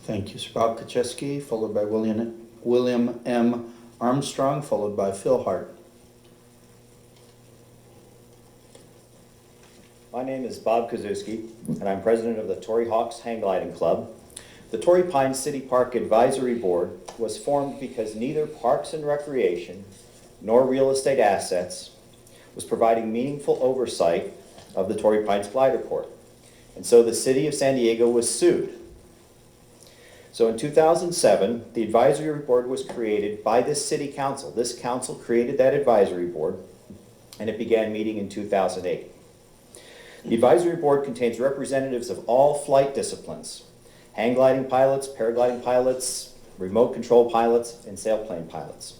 Thank you, Sir Bob Kuczewski, followed by William M. Armstrong, followed by Phil Hart. My name is Bob Kuczewski, and I'm president of the Torrey Hawks Hang Gliding Club. The Torrey Pines City Park Advisory Board was formed because neither Parks and Recreation nor real estate assets was providing meaningful oversight of the Torrey Pines Glider Port. And so the city of San Diego was sued. So in 2007, the advisory board was created by this city council. This council created that advisory board, and it began meeting in 2008. The advisory board contains representatives of all flight disciplines: hang gliding pilots, paragliding pilots, remote control pilots, and sailplane pilots.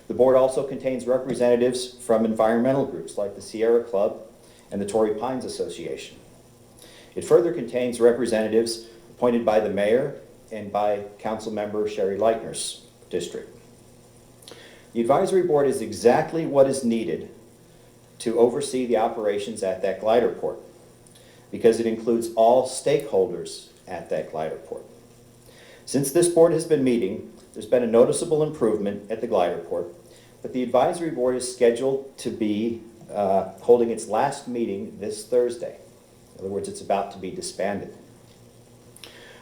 The board also contains representatives from environmental groups like the Sierra Club and the Torrey Pines Association. It further contains representatives appointed by the mayor and by council member Sherry Leitner's district. The advisory board is exactly what is needed to oversee the operations at that glider port, because it includes all stakeholders at that glider port. Since this board has been meeting, there's been a noticeable improvement at the glider port, but the advisory board is scheduled to be holding its last meeting this Thursday. In other words, it's about to be disbanded.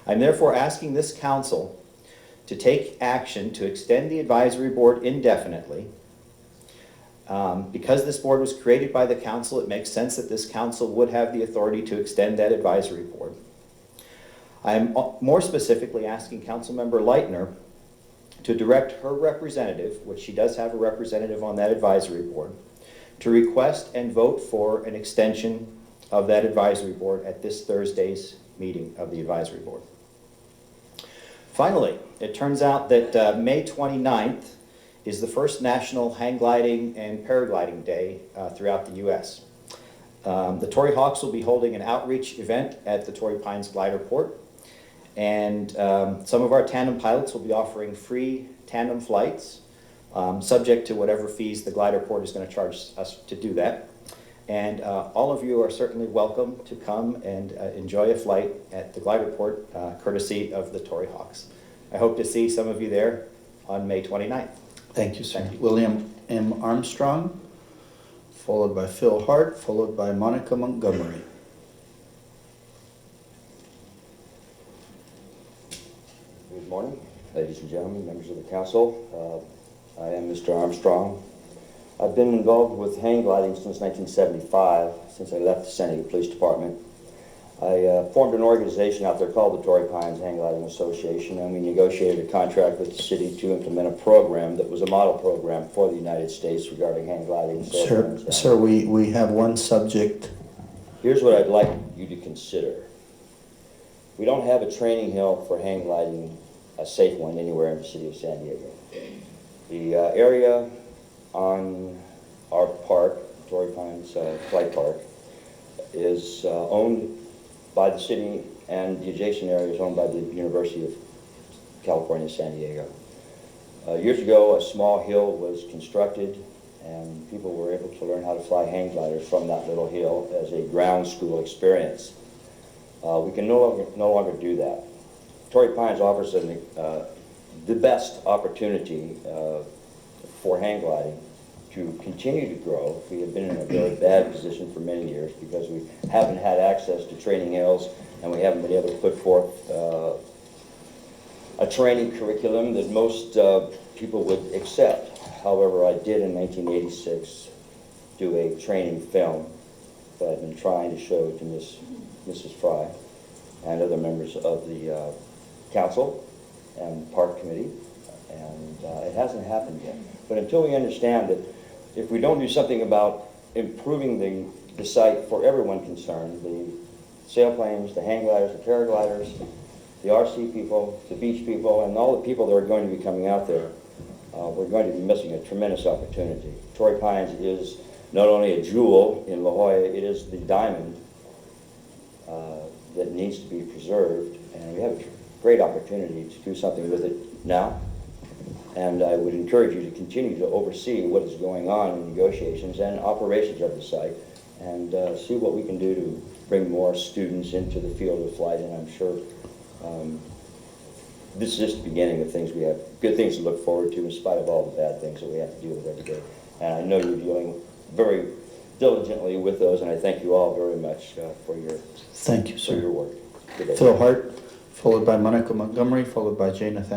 I'm therefore asking this council to take action to extend the advisory board indefinitely. Because this board was created by the council, it makes sense that this council would have the authority to extend that advisory board. I'm more specifically asking Councilmember Leitner to direct her representative, which she does have a representative on that advisory board, to request and vote for an extension of that advisory board at this Thursday's meeting of the advisory board. Finally, it turns out that May 29th is the first National Hang Gliding and Paragliding Day throughout the U.S. The Torrey Hawks will be holding an outreach event at the Torrey Pines Glider Port, and some of our tandem pilots will be offering free tandem flights, subject to whatever fees the glider port is going to charge us to do that. And all of you are certainly welcome to come and enjoy a flight at the glider port, courtesy of the Torrey Hawks. I hope to see some of you there on May 29th. Thank you, sir. Thank you. William M. Armstrong, followed by Phil Hart, followed by Monica Montgomery. Good morning, ladies and gentlemen, members of the council. I am Mr. Armstrong. I've been involved with hang gliding since 1975, since I left the San Diego Police Department. I formed an organization out there called the Torrey Pines Hang Gliding Association, and we negotiated a contract with the city to implement a program that was a model program for the United States regarding hang gliding. Sir, we have one subject. Here's what I'd like you to consider. We don't have a training hill for hang gliding, a safe one, anywhere in the city of San Diego. The area on our park, Torrey Pines Flight Park, is owned by the city, and the adjacent area is owned by the University of California, San Diego. Years ago, a small hill was constructed, and people were able to learn how to fly hang gliders from that little hill as a ground school experience. We can no longer do that. Torrey Pines offers the best opportunity for hang gliding to continue to grow. We have been in a very bad position for many years because we haven't had access to training hills, and we haven't been able to put forth a training curriculum that most people would accept. However, I did in 1986 do a training film that I've been trying to show to Mrs. Fry and other members of the council and park committee, and it hasn't happened yet. But until we understand that if we don't do something about improving the site for everyone concerned, the sailplanes, the hang gliders, the paragliders, the RC people, the beach people, and all the people that are going to be coming out there, we're going to be missing a tremendous opportunity. Torrey Pines is not only a jewel in La Jolla, it is the diamond that needs to be preserved, and we have a great opportunity to do something with it now. And I would encourage you to continue to oversee what is going on in negotiations and operations of the site, and see what we can do to bring more students into the field of flight. And I'm sure this is just the beginning of things. We have good things to look forward to in spite of all the bad things that we have to deal with every day. And I know you're dealing very diligently with those, and I thank you all very much for your Thank you, for your sir. work. Good day. Phil Hart, followed by Monica Montgomery, followed by Jay Nathaniel.